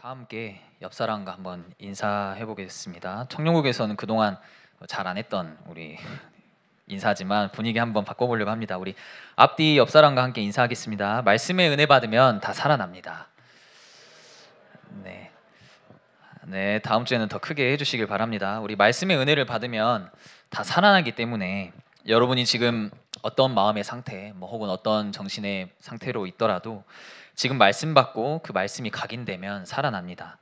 다 함께 옆 사람과 한번 인사해 보겠습니다. 청룡국에서는 그동안 잘 안 했던 우리 인사지만 분위기 한번 바꿔보려고 합니다. 우리 앞뒤 옆 사람과 함께 인사하겠습니다. 말씀의 은혜 받으면 다 살아납니다. 네, 네, 다음 주에는 더 크게 해주시길 바랍니다. 우리 말씀의 은혜를 받으면 다 살아나기 때문에 여러분이 지금 어떤 마음의 상태, 혹은 어떤 정신의 상태로 있더라도 지금 말씀 받고 그 말씀이 각인되면 살아납니다.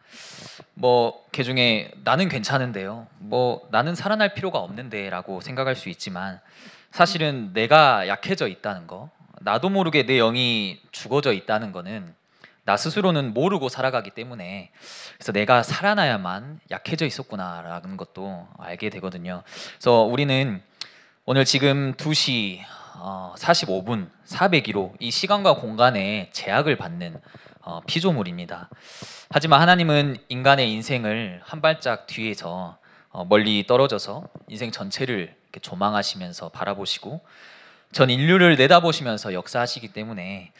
개중에 나는 괜찮은데요. 나는 살아날 필요가 없는데라고 생각할 수 있지만 사실은 내가 약해져 있다는 거, 나도 모르게 내 영이 죽어져 있다는 거는 나 스스로는 모르고 살아가기 때문에 그래서 내가 살아나야만 약해져 있었구나라는 것도 알게 되거든요. 그래서 우리는 오늘 지금 2시 45분 401호 이 시간과 공간에 제약을 받는 피조물입니다. 하지만 하나님은 인간의 인생을 한 발짝 뒤에서 멀리 떨어져서 인생 전체를 이렇게 조망하시면서 바라보시고 전 인류를 내다보시면서 역사하시기 때문에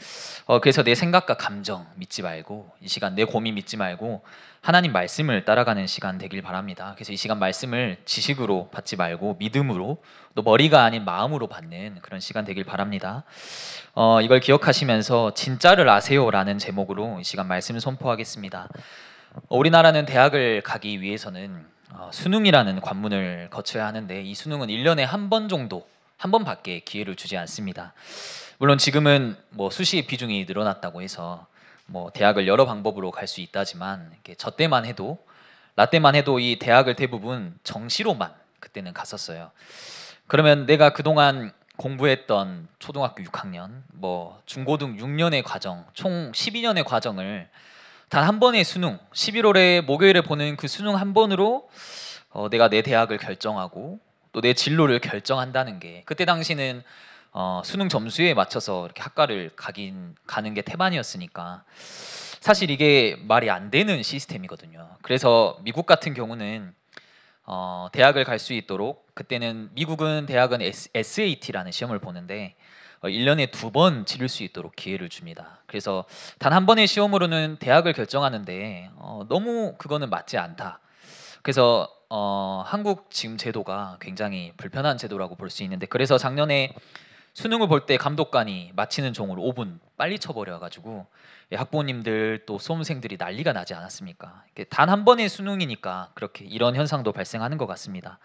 그래서 내 생각과 감정 믿지 말고 이 시간 내 고민 믿지 말고 하나님 말씀을 따라가는 시간 되길 바랍니다. 그래서 이 시간 말씀을 지식으로 받지 말고 믿음으로 또 머리가 아닌 마음으로 받는 그런 시간 되길 바랍니다. 이걸 기억하시면서 진짜를 아세요라는 제목으로 이 시간 말씀을 선포하겠습니다. 우리나라는 대학을 가기 위해서는 수능이라는 관문을 거쳐야 하는데 이 수능은 1년에 한 번 정도 한 번밖에 기회를 주지 않습니다. 물론 지금은 수시의 비중이 늘어났다고 해서 대학을 여러 방법으로 갈 수 있다지만 저 때만 해도 나 때만 해도 이 대학을 대부분 정시로만 그때는 갔었어요. 그러면 내가 그동안 공부했던 초등학교 6학년, 중고등 6년의 과정, 총 12년의 과정을 단 한 번의 수능, 11월에 목요일에 보는 그 수능 한 번으로 내가 내 대학을 결정하고 또 내 진로를 결정한다는 게 그때 당시는 수능 점수에 맞춰서 이렇게 학과를 가는 게 태반이었으니까 사실 이게 말이 안 되는 시스템이거든요. 그래서 미국 같은 경우는 대학을 갈 수 있도록 그때는 미국은 대학은 SAT라는 시험을 보는데 1년에 2번 치를 수 있도록 기회를 줍니다. 그래서 단 한 번의 시험으로는 대학을 결정하는데 너무 그거는 맞지 않다. 그래서 한국 지금 제도가 굉장히 불편한 제도라고 볼 수 있는데 그래서 작년에 수능을 볼 때 감독관이 마치는 종을 5분 빨리 쳐버려가지고 학부모님들 또 수험생들이 난리가 나지 않았습니까? 단 한 번의 수능이니까 그렇게 이런 현상도 발생하는 것 같습니다.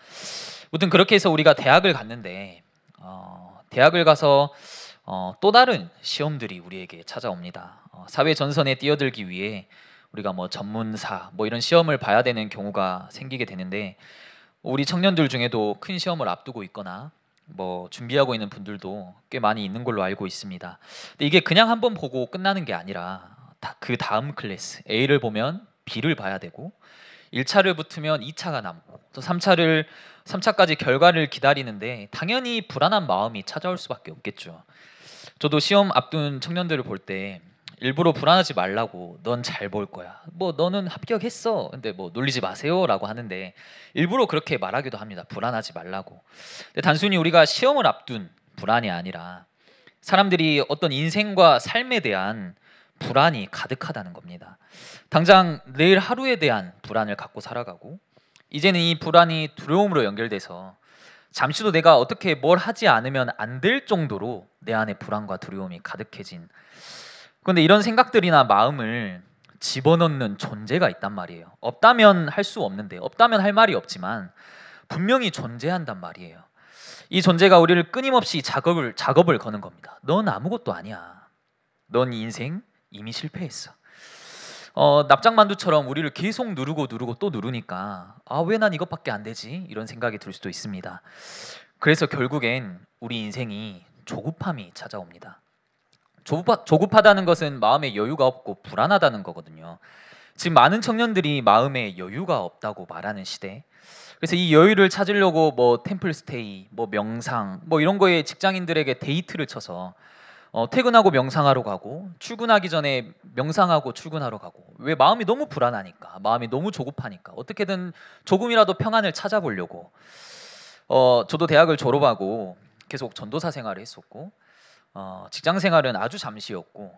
아무튼 그렇게 해서 우리가 대학을 갔는데 대학을 가서 또 다른 시험들이 우리에게 찾아옵니다. 사회 전선에 뛰어들기 위해 우리가 전문사 이런 시험을 봐야 되는 경우가 생기게 되는데 우리 청년들 중에도 큰 시험을 앞두고 있거나 준비하고 있는 분들도 꽤 많이 있는 걸로 알고 있습니다. 근데 이게 그냥 한번 보고 끝나는 게 아니라 그 다음 클래스 A를 보면 B를 봐야 되고 1차를 붙으면 2차가 남고 또 3차까지 결과를 기다리는데 당연히 불안한 마음이 찾아올 수밖에 없겠죠. 저도 시험 앞둔 청년들을 볼 때 일부러 불안하지 말라고 넌 잘 볼 거야. 너는 합격했어. 근데 놀리지 마세요라고 하는데 일부러 그렇게 말하기도 합니다. 불안하지 말라고. 근데 단순히 우리가 시험을 앞둔 불안이 아니라 사람들이 어떤 인생과 삶에 대한 불안이 가득하다는 겁니다. 당장 내일 하루에 대한 불안을 갖고 살아가고 이제는 이 불안이 두려움으로 연결돼서 잠시도 내가 어떻게 뭘 하지 않으면 안 될 정도로 내 안에 불안과 두려움이 가득해진 그런데 이런 생각들이나 마음을 집어넣는 존재가 있단 말이에요. 없다면 할 수 없는데 없다면 할 말이 없지만 분명히 존재한단 말이에요. 이 존재가 우리를 끊임없이 작업을 거는 겁니다. 넌 아무것도 아니야. 넌 인생 이미 실패했어. 납작만두처럼 우리를 계속 누르고 또 누르니까 왜 난 이것밖에 안 되지? 이런 생각이 들 수도 있습니다. 그래서 결국엔 우리 인생이 조급함이 찾아옵니다. 조급하다는 것은 마음에 여유가 없고 불안하다는 거거든요. 지금 많은 청년들이 마음에 여유가 없다고 말하는 시대. 그래서 이 여유를 찾으려고 템플스테이, 명상, 이런 거에 직장인들에게 데이트를 쳐서 퇴근하고 명상하러 가고 출근하기 전에 명상하고 출근하러 가고 왜 마음이 너무 불안하니까 마음이 너무 조급하니까 어떻게든 조금이라도 평안을 찾아보려고 저도 대학을 졸업하고 계속 전도사 생활을 했었고 직장 생활은 아주 잠시였고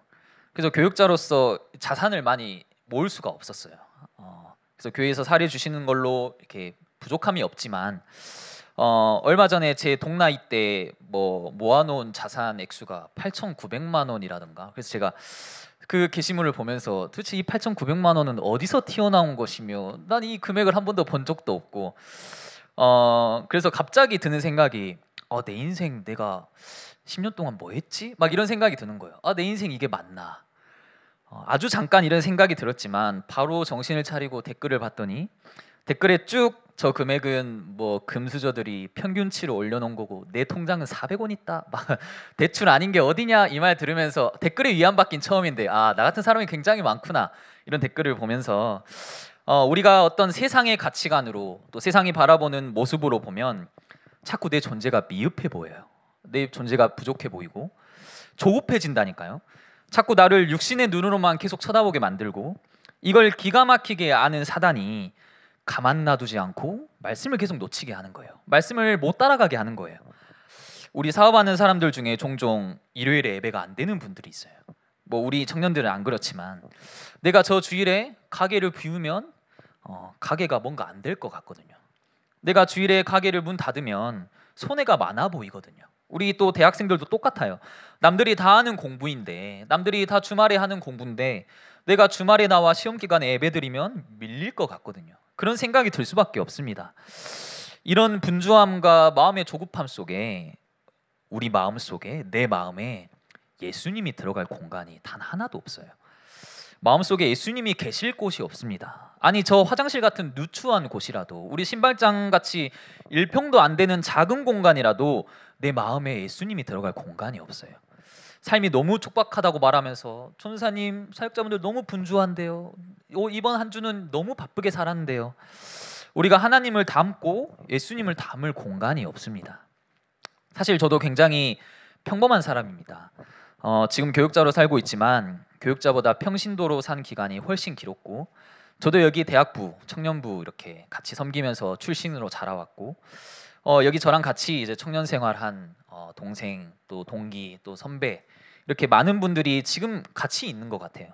그래서 교육자로서 자산을 많이 모을 수가 없었어요. 그래서 교회에서 사례 주시는 걸로 이렇게 부족함이 없지만 얼마 전에 제 동나이 때 뭐 모아놓은 자산 액수가 8,900만 원이라든가, 그래서 제가 그 게시물을 보면서 도대체 이 8,900만 원은 어디서 튀어나온 것이며 난 이 금액을 한 번도 본 적도 없고, 그래서 갑자기 드는 생각이 내 인생 내가 10년 동안 뭐 했지? 막 이런 생각이 드는 거예요. 내 인생 이게 맞나? 아주 잠깐 이런 생각이 들었지만 바로 정신을 차리고 댓글을 봤더니 댓글에 쭉 저 금액은 뭐 금수저들이 평균치로 올려놓은 거고 내 통장은 400원 있다, 막 대출 아닌 게 어디냐 이 말 들으면서 댓글에 위안받긴 처음인데 나 같은 사람이 굉장히 많구나 이런 댓글을 보면서 우리가 어떤 세상의 가치관으로 또 세상이 바라보는 모습으로 보면 자꾸 내 존재가 미흡해 보여요. 내 존재가 부족해 보이고 조급해진다니까요. 자꾸 나를 육신의 눈으로만 계속 쳐다보게 만들고, 이걸 기가 막히게 아는 사단이 가만 놔두지 않고 말씀을 계속 놓치게 하는 거예요. 말씀을 못 따라가게 하는 거예요. 우리 사업하는 사람들 중에 종종 일요일에 예배가 안 되는 분들이 있어요. 뭐 우리 청년들은 안 그렇지만 내가 저 주일에 가게를 비우면 가게가 뭔가 안 될 것 같거든요. 내가 주일에 가게를 문 닫으면 손해가 많아 보이거든요. 우리 또 대학생들도 똑같아요. 남들이 다 하는 공부인데, 남들이 다 주말에 하는 공부인데 내가 주말에 나와 시험 기간에 예배드리면 밀릴 것 같거든요. 그런 생각이 들 수밖에 없습니다. 이런 분주함과 마음의 조급함 속에 우리 마음 속에, 내 마음에 예수님이 들어갈 공간이 단 하나도 없어요. 마음속에 예수님이 계실 곳이 없습니다. 아니, 저 화장실 같은 누추한 곳이라도, 우리 신발장 같이 1평도 안 되는 작은 공간이라도 내 마음에 예수님이 들어갈 공간이 없어요. 삶이 너무 촉박하다고 말하면서 전사님, 사역자분들 너무 분주한데요, 이번 한 주는 너무 바쁘게 살았는데요, 우리가 하나님을 담고 예수님을 담을 공간이 없습니다. 사실 저도 굉장히 평범한 사람입니다. 지금 교육자로 살고 있지만 교육자보다 평신도로 산 기간이 훨씬 길었고, 저도 여기 대학부, 청년부 이렇게 같이 섬기면서 출신으로 자라왔고, 여기 저랑 같이 이제 청년 생활한 동생, 또 동기, 또 선배, 이렇게 많은 분들이 지금 같이 있는 것 같아요.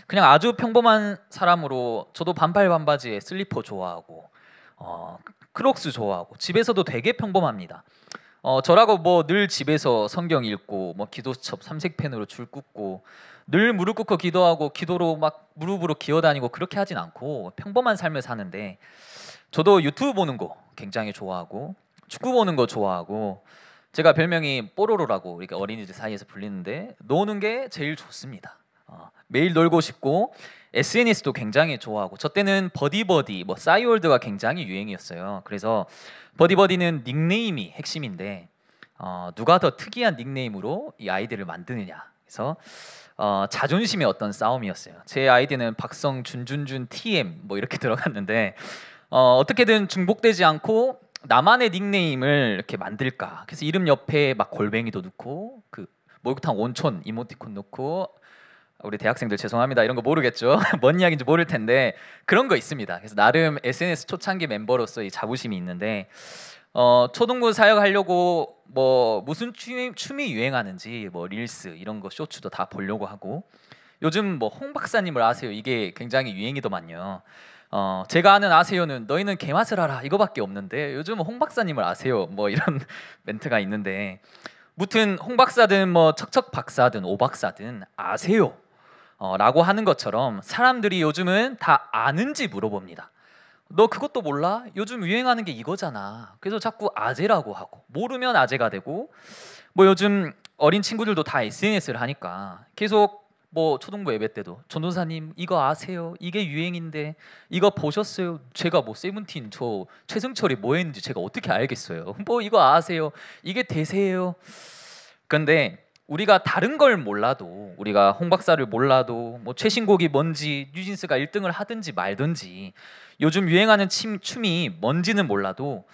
그냥 아주 평범한 사람으로 저도 반팔 반바지에 슬리퍼 좋아하고 크록스 좋아하고 집에서도 되게 평범합니다. 저라고 뭐 늘 집에서 성경 읽고 뭐 기도첩 삼색펜으로 줄 긋고 늘 무릎 꿇고 기도하고 기도로 막 무릎으로 기어다니고 그렇게 하진 않고 평범한 삶을 사는데, 저도 유튜브 보는 거 굉장히 좋아하고 축구 보는 거 좋아하고, 제가 별명이 뽀로로라고 이렇게 어린이들 사이에서 불리는데 노는 게 제일 좋습니다. 매일 놀고 싶고 SNS도 굉장히 좋아하고, 저 때는 버디버디, 뭐 싸이월드가 굉장히 유행이었어요. 그래서 버디버디는 닉네임이 핵심인데 누가 더 특이한 닉네임으로 이 아이디를 만드느냐, 그래서 자존심의 어떤 싸움이었어요. 제 아이디는 박성준준준 TM 뭐 이렇게 들어갔는데 어떻게든 중복되지 않고 나만의 닉네임을 이렇게 만들까, 그래서 이름 옆에 막 골뱅이도 넣고 그 목욕탕 온천 이모티콘 넣고, 우리 대학생들 죄송합니다, 이런 거 모르겠죠? 뭔 이야기인지 모를 텐데 그런 거 있습니다. 그래서 나름 SNS 초창기 멤버로서의 자부심이 있는데, 초등부 사역하려고 뭐 무슨 춤이 유행하는지 뭐 릴스 이런 거 쇼츠도 다 보려고 하고, 요즘 뭐 홍 박사님을 아세요? 이게 굉장히 유행이더만요. 제가 아는 아세요는 너희는 개맛을 알아 이거밖에 없는데 요즘은 홍 박사님을 아세요? 뭐 이런 멘트가 있는데, 무튼 홍 박사든 뭐 척척 박사든 오 박사든 아세요? 라고 하는 것처럼 사람들이 요즘은 다 아는지 물어봅니다. 너 그것도 몰라? 요즘 유행하는 게 이거잖아. 그래서 자꾸 아재라고 하고, 모르면 아재가 되고, 뭐 요즘 어린 친구들도 다 SNS를 하니까 계속 뭐 초등부 예배 때도 전도사님 이거 아세요? 이게 유행인데 이거 보셨어요? 제가 뭐 세븐틴 저 최승철이 뭐 했는지 제가 어떻게 알겠어요? 뭐 이거 아세요? 이게 대세예요. 근데 우리가 다른 걸 몰라도, 우리가 홍 박사를 몰라도 뭐 최신곡이 뭔지 뉴진스가 1등을 하든지 말든지 요즘 유행하는 춤이 뭔지는 몰라도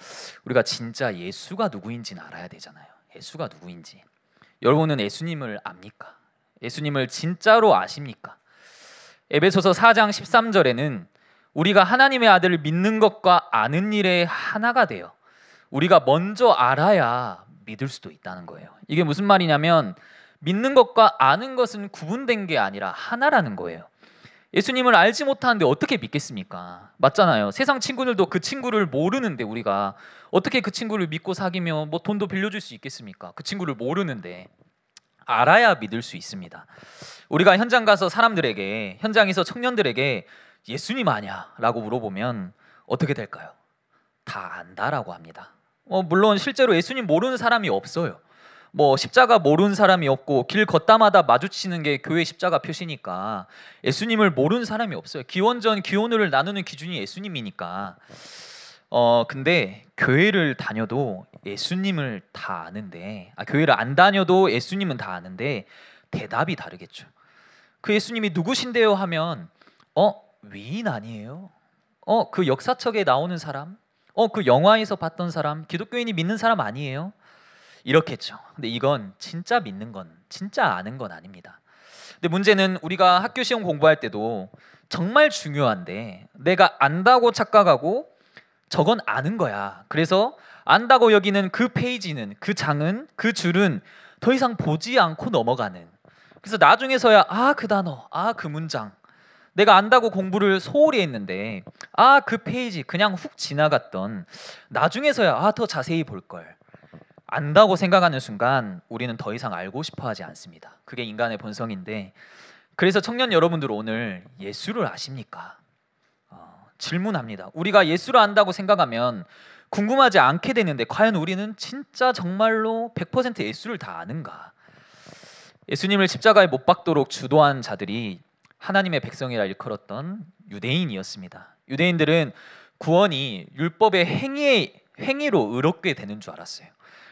우리가 진짜 예수가 누구인지는 알아야 되잖아요. 예수가 누구인지. 여러분은 예수님을 압니까? 예수님을 진짜로 아십니까? 에베소서 4장 13절에는 우리가 하나님의 아들을 믿는 것과 아는 일에 하나가 돼요. 우리가 먼저 알아야 믿을 수도 있다는 거예요. 이게 무슨 말이냐면 믿는 것과 아는 것은 구분된 게 아니라 하나라는 거예요. 예수님을 알지 못하는데 어떻게 믿겠습니까? 맞잖아요. 세상 친구들도 그 친구를 모르는데 우리가 어떻게 그 친구를 믿고 사귀며 뭐 돈도 빌려줄 수 있겠습니까? 그 친구를 모르는데. 알아야 믿을 수 있습니다. 우리가 현장 가서 사람들에게, 현장에서 청년들에게 예수님 아냐? 라고 물어보면 어떻게 될까요? 다 안다라고 합니다. 물론 실제로 예수님 모르는 사람이 없어요. 십자가 모르는 사람이 없고 길 걷다마다 마주치는 게 교회 십자가 표시니까 예수님을 모르는 사람이 없어요. 기원전 기원후를 나누는 기준이 예수님이니까. 근데 교회를 다녀도 예수님을 다 아는데, 교회를 안 다녀도 예수님은 다 아는데 대답이 다르겠죠. 그 예수님이 누구신데요 하면 위인 아니에요? 그 역사책에 나오는 사람? 그 영화에서 봤던 사람? 기독교인이 믿는 사람 아니에요? 이렇겠죠. 근데 이건 진짜 믿는 건, 진짜 아는 건 아닙니다. 근데 문제는 우리가 학교 시험 공부할 때도 정말 중요한데 내가 안다고 착각하고 저건 아는 거야. 그래서 안다고 여기는 그 페이지는, 그 장은, 그 줄은 더 이상 보지 않고 넘어가는. 그래서 나중에서야 그 단어, 그 문장, 내가 안다고 공부를 소홀히 했는데 그 페이지 그냥 훅 지나갔던, 나중에서야 더 자세히 볼 걸. 안다고 생각하는 순간 우리는 더 이상 알고 싶어 하지 않습니다. 그게 인간의 본성인데, 그래서 청년 여러분들 오늘 예수를 아십니까? 질문합니다. 우리가 예수를 안다고 생각하면 궁금하지 않게 되는데 과연 우리는 진짜 정말로 100% 예수를 다 아는가? 예수님을 십자가에 못 박도록 주도한 자들이 하나님의 백성이라 일컬었던 유대인이었습니다. 유대인들은 구원이 율법의 행위로 의롭게 되는 줄 알았어요.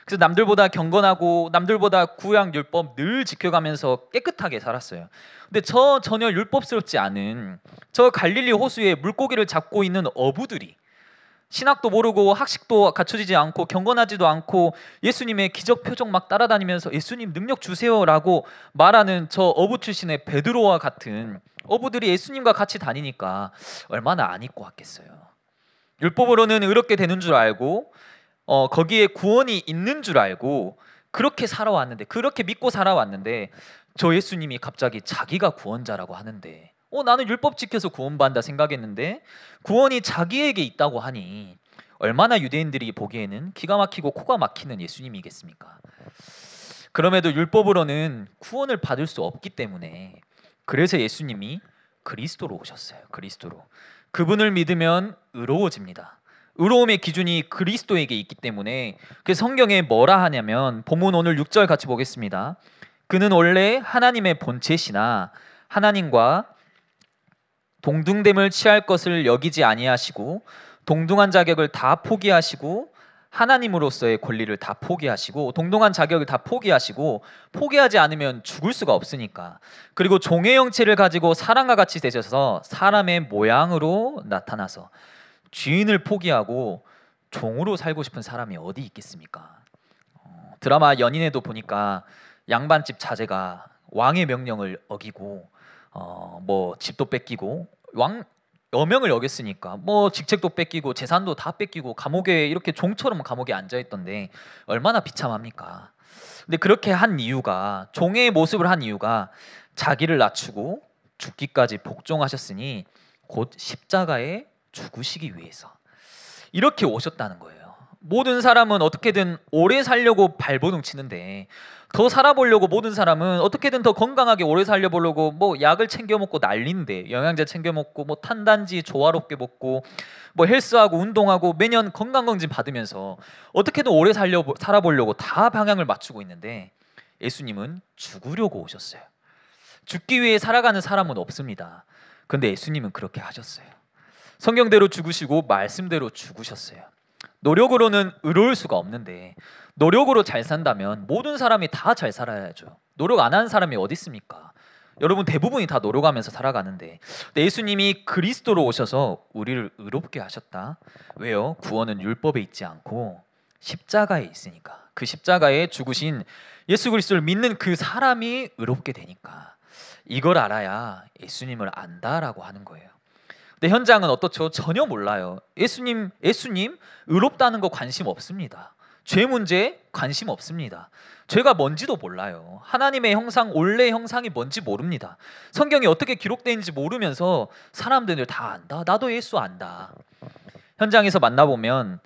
그래서 남들보다 경건하고 남들보다 구약 율법 늘 지켜가면서 깨끗하게 살았어요. 근데 전혀 율법스럽지 않은 저 갈릴리 호수에 물고기를 잡고 있는 어부들이, 신학도 모르고 학식도 갖춰지지 않고 경건하지도 않고 예수님의 기적 표적 막 따라다니면서 예수님 능력 주세요라고 말하는 저 어부 출신의 베드로와 같은 어부들이 예수님과 같이 다니니까 얼마나 안 입고 왔겠어요. 율법으로는 의롭게 되는 줄 알고 거기에 구원이 있는 줄 알고 그렇게 살아왔는데, 그렇게 믿고 살아왔는데 저 예수님이 갑자기 자기가 구원자라고 하는데 나는 율법 지켜서 구원받는다 생각했는데 구원이 자기에게 있다고 하니 얼마나 유대인들이 보기에는 기가 막히고 코가 막히는 예수님이겠습니까? 그럼에도 율법으로는 구원을 받을 수 없기 때문에, 그래서 예수님이 그리스도로 오셨어요. 그리스도로. 그분을 믿으면 의로워집니다. 의로움의 기준이 그리스도에게 있기 때문에 그 성경에 뭐라 하냐면, 본문 오늘 6절 같이 보겠습니다. 그는 원래 하나님의 본체시나 하나님과 동등됨을 취할 것을 여기지 아니하시고 동등한 자격을 다 포기하시고 하나님으로서의 권리를 다 포기하시고 동등한 자격을 다 포기하시고, 포기하지 않으면 죽을 수가 없으니까, 그리고 종의 형체를 가지고 사람과 같이 되셔서 사람의 모양으로 나타나서 주인을 포기하고 종으로 살고 싶은 사람이 어디 있겠습니까? 드라마 연인에도 보니까 양반집 자제가 왕의 명령을 어기고 집도 뺏기고 여명을 어겼으니까 직책도 뺏기고 재산도 다 뺏기고 감옥에 이렇게 종처럼 감옥에 앉아 있던데 얼마나 비참합니까? 근데 그렇게 한 이유가, 종의 모습을 한 이유가 자기를 낮추고 죽기까지 복종하셨으니 곧 십자가에 죽으시기 위해서 이렇게 오셨다는 거예요. 모든 사람은 어떻게든 오래 살려고 발버둥 치는데, 더 살아보려고 모든 사람은 어떻게든 더 건강하게 오래 살려보려고 약을 챙겨 먹고 난리인데, 영양제 챙겨 먹고 탄단지 조화롭게 먹고 헬스하고 운동하고 매년 건강검진 받으면서 어떻게든 오래 살아보려고 다 방향을 맞추고 있는데, 예수님은 죽으려고 오셨어요. 죽기 위해 살아가는 사람은 없습니다. 근데 예수님은 그렇게 하셨어요. 성경대로 죽으시고 말씀대로 죽으셨어요. 노력으로는 의로울 수가 없는데 노력으로 잘 산다면 모든 사람이 다 잘 살아야죠. 노력 안 하는 사람이 어디 있습니까? 여러분 대부분이 다 노력하면서 살아가는데, 예수님이 그리스도로 오셔서 우리를 의롭게 하셨다. 왜요? 구원은 율법에 있지 않고 십자가에 있으니까. 그 십자가에 죽으신 예수 그리스도를 믿는 그 사람이 의롭게 되니까. 이걸 알아야 예수님을 안다라고 하는 거예요. 근데 현장은 어떻죠? 전혀 몰라요. 예수님 의롭다는 거 관심 없습니다. 죄 문제에 관심 없습니다. 죄가 뭔지도 몰라요. 하나님의 형상, 원래 형상이 뭔지 모릅니다. 성경이 어떻게 기록되는지 모르면서 사람들 다 안다. 나도 예수 안다. 현장에서 만나보면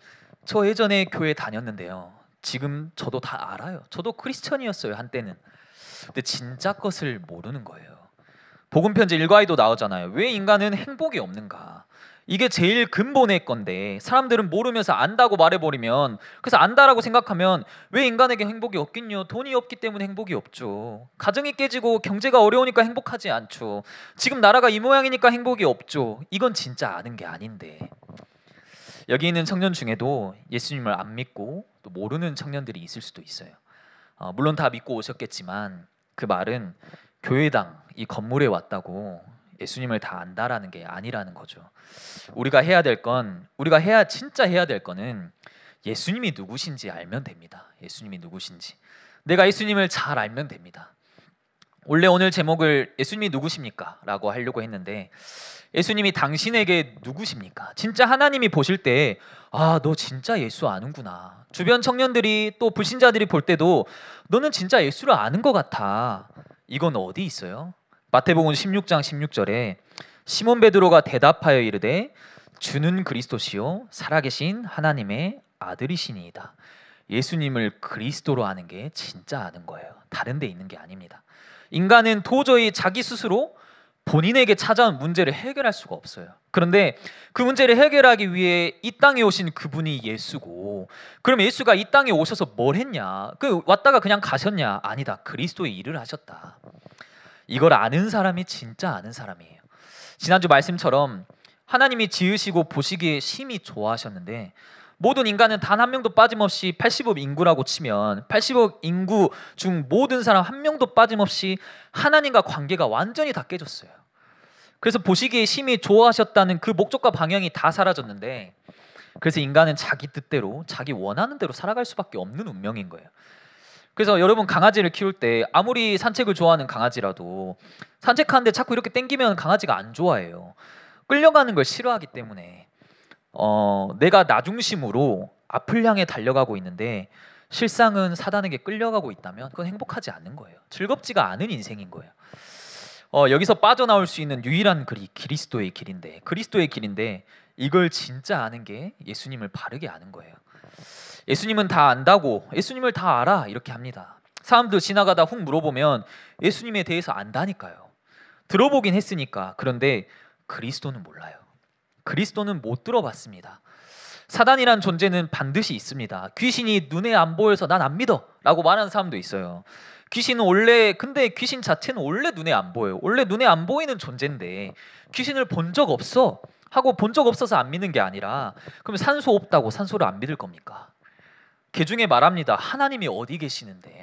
저 예전에 교회 다녔는데요. 지금 저도 다 알아요. 저도 크리스천이었어요, 한때는. 근데 진짜 것을 모르는 거예요. 복음 편지 1과에도 나오잖아요. 왜 인간은 행복이 없는가? 이게 제일 근본의 건데 사람들은 모르면서 안다고 말해버리면, 그래서 안다라고 생각하면 왜 인간에게 행복이 없겠뇨? 돈이 없기 때문에 행복이 없죠. 가정이 깨지고 경제가 어려우니까 행복하지 않죠. 지금 나라가 이 모양이니까 행복이 없죠. 이건 진짜 아는 게 아닌데, 여기 있는 청년 중에도 예수님을 안 믿고 또 모르는 청년들이 있을 수도 있어요. 물론 다 믿고 오셨겠지만 그 말은 교회당 이 건물에 왔다고 예수님을 다 안다라는 게 아니라는 거죠. 우리가 진짜 해야 될 거는 예수님이 누구신지 알면 됩니다. 예수님이 누구신지 내가 예수님을 잘 알면 됩니다. 원래 오늘 제목을 예수님이 누구십니까? 라고 하려고 했는데, 예수님이 당신에게 누구십니까? 진짜 하나님이 보실 때 너 진짜 예수 아는구나. 주변 청년들이 또 불신자들이 볼 때도 너는 진짜 예수를 아는 것 같아. 이건 어디 있어요? 마태복음 16장 16절에 시몬 베드로가 대답하여 이르되 주는 그리스도시요 살아계신 하나님의 아들이시니이다. 예수님을 그리스도로 아는 게 진짜 아는 거예요. 다른 데 있는 게 아닙니다. 인간은 도저히 자기 스스로 본인에게 찾아온 문제를 해결할 수가 없어요. 그런데 그 문제를 해결하기 위해 이 땅에 오신 그분이 예수고, 그럼 예수가 이 땅에 오셔서 뭘 했냐? 왔다가 그냥 가셨냐? 아니다. 그리스도의 일을 하셨다. 이걸 아는 사람이 진짜 아는 사람이에요. 지난주 말씀처럼 하나님이 지으시고 보시기에 심히 좋아하셨는데, 모든 인간은 단 한 명도 빠짐없이 80억 인구라고 치면 80억 인구 중 모든 사람 한 명도 빠짐없이 하나님과 관계가 완전히 다 깨졌어요. 그래서 보시기에 심히 좋아하셨다는 그 목적과 방향이 다 사라졌는데, 그래서 인간은 자기 뜻대로 자기 원하는 대로 살아갈 수밖에 없는 운명인 거예요. 그래서 여러분 강아지를 키울 때 아무리 산책을 좋아하는 강아지라도 산책하는데 자꾸 이렇게 땡기면 강아지가 안 좋아해요. 끌려가는 걸 싫어하기 때문에 내가 나 중심으로 앞을 향해 달려가고 있는데 실상은 사단에게 끌려가고 있다면 그건 행복하지 않는 거예요. 즐겁지가 않은 인생인 거예요. 여기서 빠져나올 수 있는 유일한 길이 그리스도의 길인데 이걸 진짜 아는 게 예수님을 바르게 아는 거예요. 예수님은 다 안다고 예수님을 다 알아 이렇게 합니다. 사람들 지나가다 훅 물어보면 예수님에 대해서 안다니까요. 들어보긴 했으니까. 그런데 그리스도는 몰라요. 그리스도는 못 들어봤습니다. 사단이란 존재는 반드시 있습니다. 귀신이 눈에 안 보여서 난 안 믿어 라고 말하는 사람도 있어요. 근데 귀신 자체는 원래 눈에 안 보여요. 원래 눈에 안 보이는 존재인데 귀신을 본 적 없어 하고 본 적 없어서 안 믿는 게 아니라, 그럼 산소 없다고 산소를 안 믿을 겁니까? 개중에 말합니다. 하나님이 어디 계시는데,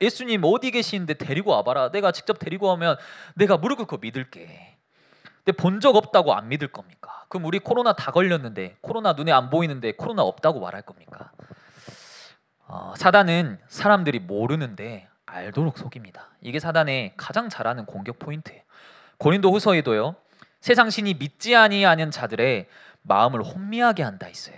예수님 어디 계시는데 데리고 와봐라. 내가 직접 데리고 오면 내가 무릎 꿇고 믿을게. 근데 본 적 없다고 안 믿을 겁니까? 그럼 우리 코로나 다 걸렸는데, 코로나 눈에 안 보이는데 코로나 없다고 말할 겁니까? 사단은 사람들이 모르는데 알도록 속입니다. 이게 사단의 가장 잘하는 공격 포인트예요. 고린도후서에도요, 세상 신이 믿지 아니하는 자들의 마음을 혼미하게 한다 했어요.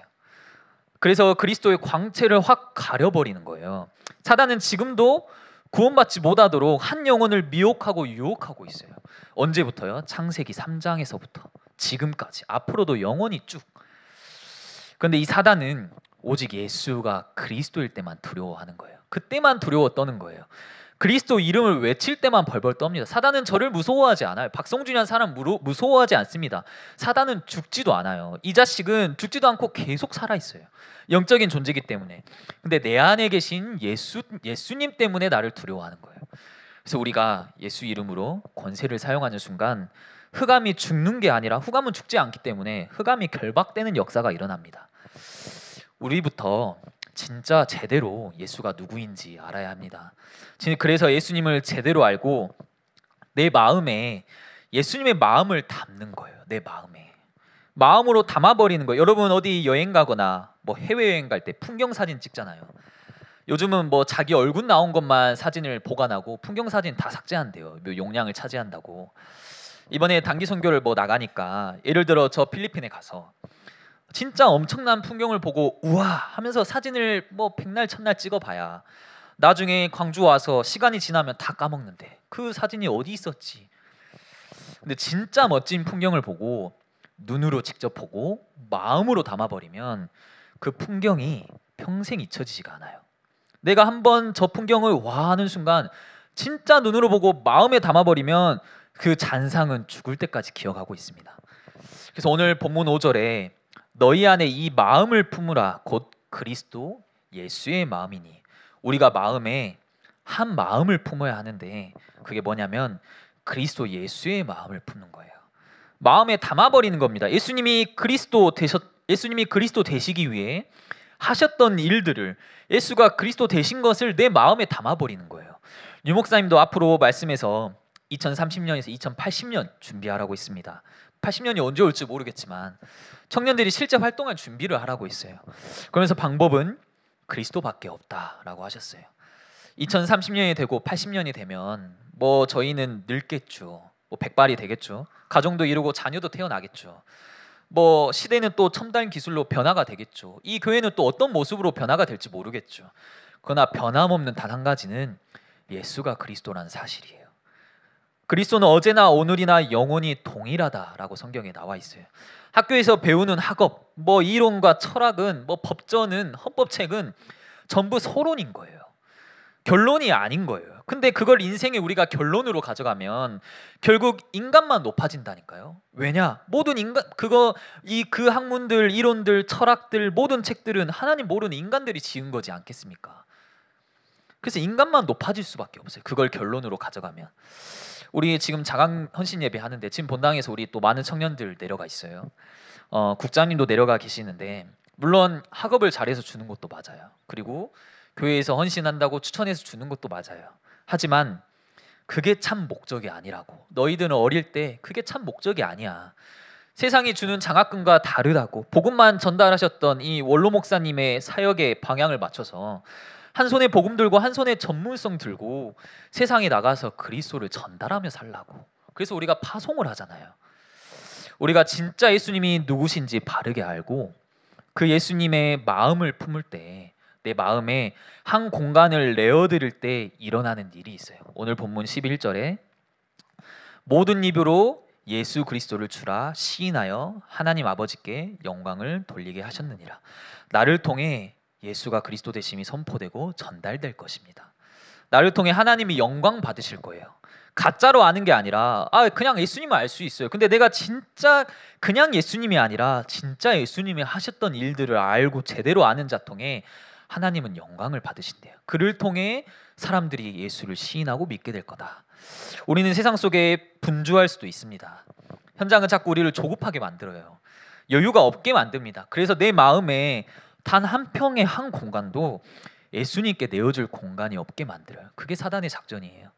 그래서 그리스도의 광채를 확 가려버리는 거예요. 사단은 지금도 구원받지 못하도록 한 영혼을 미혹하고 유혹하고 있어요. 언제부터요? 창세기 3장에서부터 지금까지, 앞으로도 영원히 쭉. 그런데 이 사단은 오직 예수가 그리스도일 때만 두려워하는 거예요. 그때만 두려워 떠는 거예요. 그리스도 이름을 외칠 때만 벌벌 떱니다. 사단은 저를 무서워하지 않아요. 박성준이라는 사람 무서워하지 않습니다. 사단은 죽지도 않아요. 이 자식은 죽지도 않고 계속 살아있어요. 영적인 존재이기 때문에. 근데 내 안에 계신 예수님 때문에 나를 두려워하는 거예요. 그래서 우리가 예수 이름으로 권세를 사용하는 순간 흑암이 죽는 게 아니라, 흑암은 죽지 않기 때문에 흑암이 결박되는 역사가 일어납니다. 우리부터 진짜 제대로 예수가 누구인지 알아야 합니다. 그래서 예수님을 제대로 알고 내 마음에 예수님의 마음을 담는 거예요. 내 마음으로 담아버리는 거예요. 여러분 어디 여행 가거나 뭐 해외여행 갈 때 풍경 사진 찍잖아요. 요즘은 뭐 자기 얼굴 나온 것만 사진을 보관하고 풍경 사진 다 삭제한대요. 용량을 차지한다고. 이번에 단기 선교를 나가니까, 예를 들어 저 필리핀에 가서 진짜 엄청난 풍경을 보고 우와 하면서 사진을 뭐 백날 천날 찍어봐야 나중에 광주 와서 시간이 지나면 다 까먹는데 그 사진이 어디 있었지. 근데 진짜 멋진 풍경을 보고 눈으로 직접 보고 마음으로 담아버리면 그 풍경이 평생 잊혀지지가 않아요. 내가 한번 저 풍경을 와 하는 순간 진짜 눈으로 보고 마음에 담아버리면 그 잔상은 죽을 때까지 기억하고 있습니다. 그래서 오늘 본문 5절에 너희 안에 이 마음을 품으라 곧 그리스도 예수의 마음이니, 우리가 마음에 한 마음을 품어야 하는데 그게 뭐냐면 그리스도 예수의 마음을 품는 거예요. 마음에 담아버리는 겁니다. 예수님이 그리스도 되시기 위해 하셨던 일들을, 예수가 그리스도 되신 것을 내 마음에 담아버리는 거예요. 유 목사님도 앞으로 말씀에서 2030년에서 2080년 준비하라고 있습니다. 80년이 언제 올지 모르겠지만 청년들이 실제 활동할 준비를 하라고 있어요. 그러면서 방법은 그리스도밖에 없다라고 하셨어요. 2030년이 되고 80년이 되면 뭐 저희는 늙겠죠. 뭐 백발이 되겠죠. 가정도 이루고 자녀도 태어나겠죠. 뭐 시대는 또 첨단 기술로 변화가 되겠죠. 이 교회는 또 어떤 모습으로 변화가 될지 모르겠죠. 그러나 변함없는 단 한 가지는 예수가 그리스도라는 사실이에요. 그리스도는 어제나 오늘이나 영원히 동일하다라고 성경에 나와 있어요. 학교에서 배우는 학업, 뭐 이론과 철학은, 뭐 법전은, 헌법책은 전부 서론인 거예요. 결론이 아닌 거예요. 근데 그걸 인생에 우리가 결론으로 가져가면 결국 인간만 높아진다니까요. 왜냐? 모든 인간 그 학문들, 이론들, 철학들, 모든 책들은 하나님 모르는 인간들이 지은 거지 않겠습니까? 그래서 인간만 높아질 수밖에 없어요. 그걸 결론으로 가져가면. 우리 지금 자강 헌신 예배 하는데 지금 본당에서 우리 또 많은 청년들 내려가 있어요. 국장님도 내려가 계시는데 물론 학업을 잘해서 주는 것도 맞아요. 그리고 교회에서 헌신한다고 추천해서 주는 것도 맞아요. 하지만 그게 참 목적이 아니라고. 너희들은 어릴 때 그게 참 목적이 아니야. 세상이 주는 장학금과 다르다고. 복음만 전달하셨던 이 원로 목사님의 사역의 방향을 맞춰서 한 손에 복음 들고 한 손에 전문성 들고 세상에 나가서 그리스도를 전달하며 살라고. 그래서 우리가 파송을 하잖아요. 우리가 진짜 예수님이 누구신지 바르게 알고 그 예수님의 마음을 품을 때 내 마음에 한 공간을 내어드릴 때 일어나는 일이 있어요. 오늘 본문 11절에 모든 입으로 예수 그리스도를 주라 시인하여 하나님 아버지께 영광을 돌리게 하셨느니라. 나를 통해 예수가 그리스도 되심이 선포되고 전달될 것입니다. 나를 통해 하나님이 영광 받으실 거예요. 가짜로 아는 게 아니라 그냥 예수님을 알 수 있어요. 근데 내가 진짜 그냥 예수님이 아니라 진짜 예수님이 하셨던 일들을 알고 제대로 아는 자 통해 하나님은 영광을 받으신대요. 그를 통해 사람들이 예수를 시인하고 믿게 될 거다. 우리는 세상 속에 분주할 수도 있습니다. 현장은 자꾸 우리를 조급하게 만들어요. 여유가 없게 만듭니다. 그래서 내 마음에 단 한 평의 한 공간도 예수님께 내어줄 공간이 없게 만들어요. 그게 사단의 작전이에요.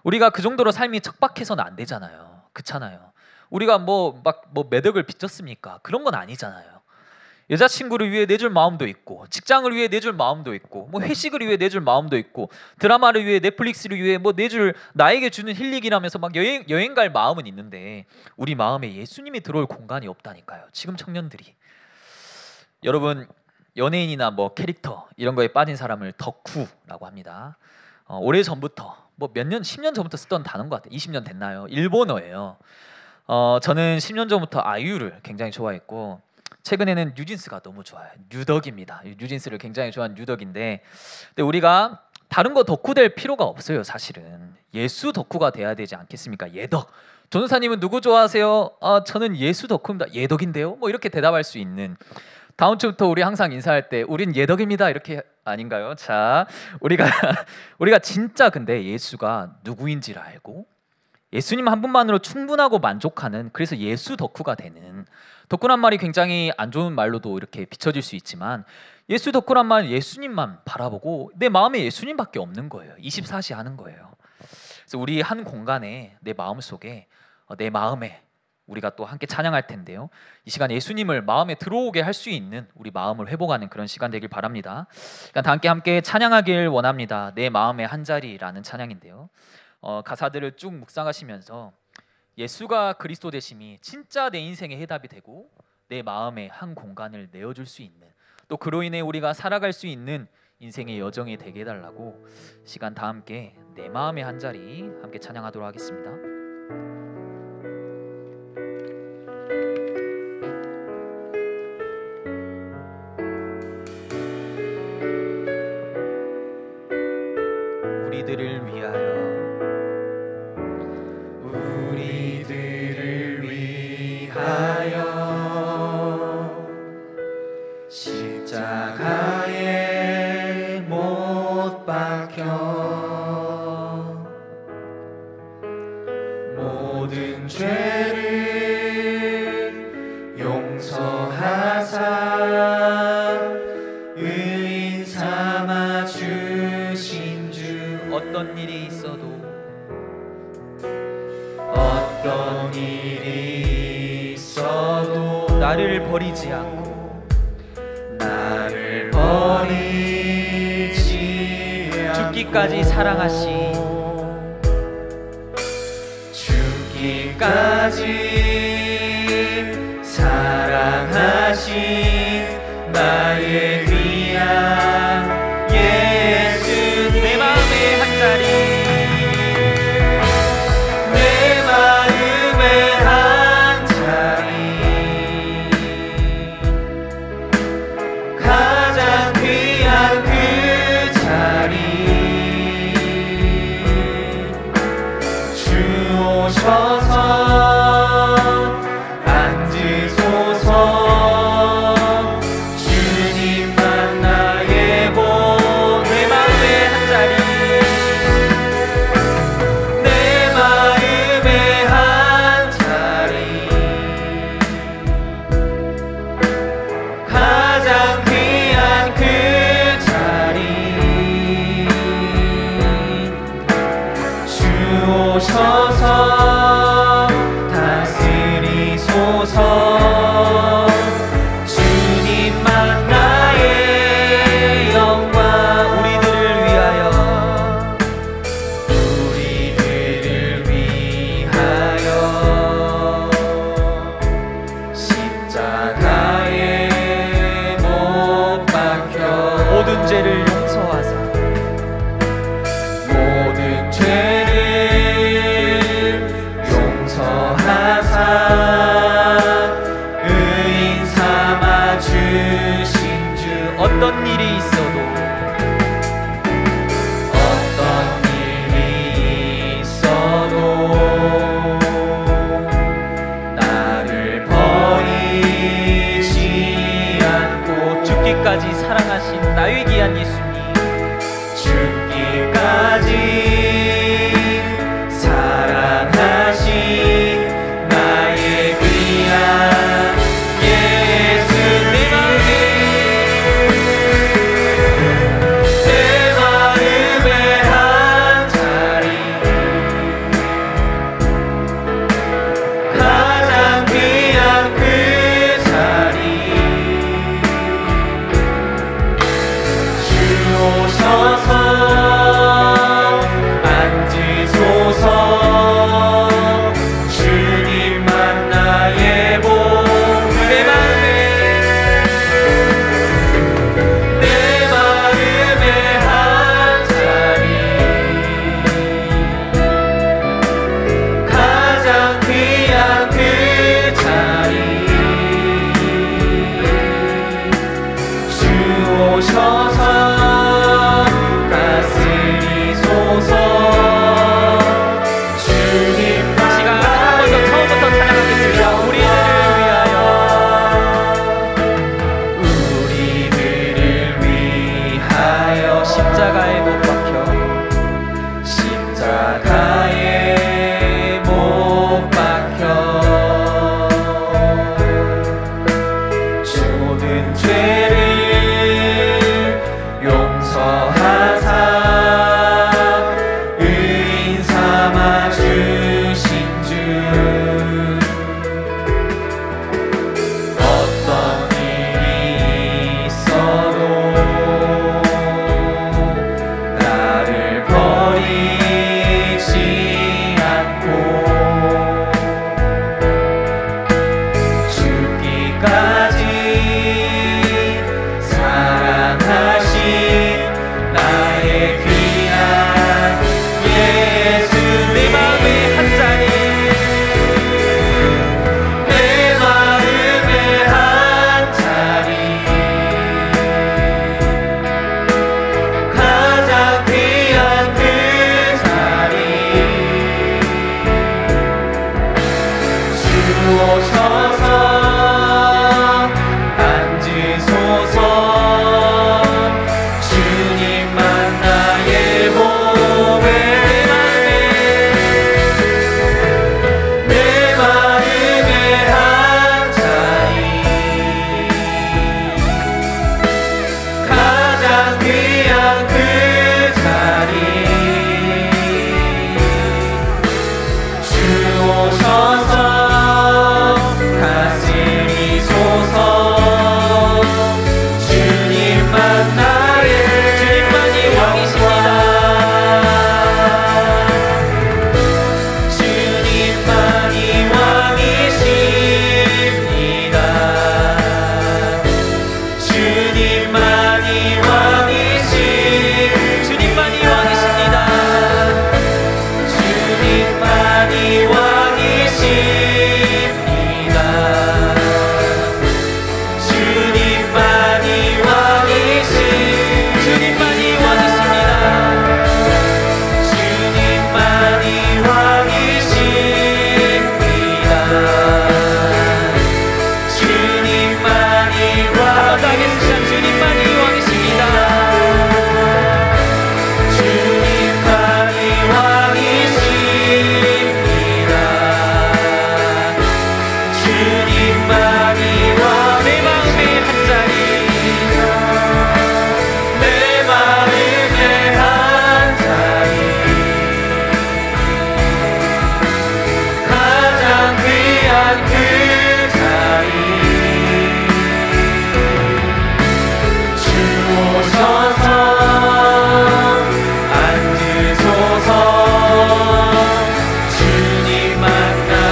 우리가 그 정도로 삶이 척박해서는 안 되잖아요. 그렇잖아요. 우리가 뭐 매덕을 빚졌습니까? 그런 건 아니잖아요. 여자친구를 위해 내줄 마음도 있고, 직장을 위해 내줄 마음도 있고, 뭐 회식을 위해 내줄 마음도 있고, 드라마를 위해, 넷플릭스를 위해 뭐 내줄, 나에게 주는 힐링이라면서 막 여행 갈 마음은 있는데 우리 마음에 예수님이 들어올 공간이 없다니까요. 지금 청년들이. 여러분, 연예인이나 뭐 캐릭터 이런 거에 빠진 사람을 덕후라고 합니다. 오래 전부터 뭐 몇 년, 10년 전부터 쓰던 단어인 것 같아요. 20년 됐나요? 일본어예요. 저는 10년 전부터 아이유를 굉장히 좋아했고 최근에는 뉴진스가 너무 좋아요. 뉴덕입니다. 뉴진스를 굉장히 좋아하는 뉴덕인데, 근데 우리가 다른 거 덕후 될 필요가 없어요. 사실은 예수 덕후가 돼야 되지 않겠습니까? 예덕. 전도사님은 누구 좋아하세요? 저는 예수 덕후입니다. 예덕인데요? 뭐 이렇게 대답할 수 있는. 다음 주부터 우리 항상 인사할 때 우린 예덕입니다 이렇게 아닌가요? 자, 우리가 진짜 근데 예수가 누구인지를 알고 예수님 한 분만으로 충분하고 만족하는, 그래서 예수 덕후가 되는, 덕후란 말이 굉장히 안 좋은 말로도 이렇게 비춰질 수 있지만 예수 덕후란 말은 예수님만 바라보고 내 마음에 예수님밖에 없는 거예요. 24시 하는 거예요. 그래서 우리 한 공간에 내 마음 속에 내 마음에 우리가 또 함께 찬양할 텐데요. 이 시간 예수님을 마음에 들어오게 할 수 있는 우리 마음을 회복하는 그런 시간 되길 바랍니다. 그러니까 함께 찬양하길 원합니다. 내 마음의 한 자리라는 찬양인데요. 가사들을 쭉 묵상하시면서 예수가 그리스도 되심이 진짜 내 인생의 해답이 되고 내 마음에 한 공간을 내어줄 수 있는, 또 그로 인해 우리가 살아갈 수 있는 인생의 여정이 되게 해달라고 시간 다 함께 내 마음의 한 자리 함께 찬양하도록 하겠습니다. 우리들을 위하여 십자가에 못 박혀 모든 죄를 용서하사 의인 삼아 주신 주, 어떤 일이 있어도 어떤 일이 있어도 나를 버리지 않고 나를 버리지 않고 죽기까지 사랑하신 죽기까지 사랑하신 나의 귀한 예수, 내 마음의 한 자리, 내 마음의 한 자리, 가장 귀한 그 자리, 주 오셔서 앉으소서. 주님만 나의 복, 내 마음의 한 자리, 내 마음의 한 자리, 가장 귀한 그 자리, 주 오셔서 다스리소서. 주님만 나의 영광, 우리들을 위하여 우리들을 위하여 십자가에 못 박혀 모든 죄를 용서하사 모든 죄를 용서하사 의인 삼아 주신 주, 어떤 일이 있어도 어떤 일이 있어도 나를 버리지 않고 죽기까지 사랑하신 나의 귀한 예수님, 죽기까지 사랑하신 나의 귀한 예수님, 내 마음의 한 자리, 가장 귀한 그 자리, 주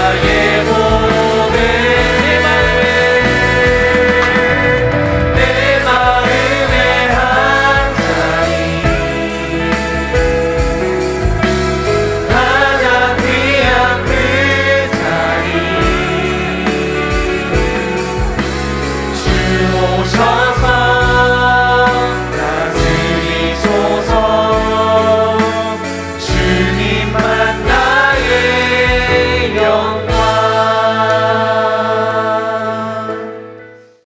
나의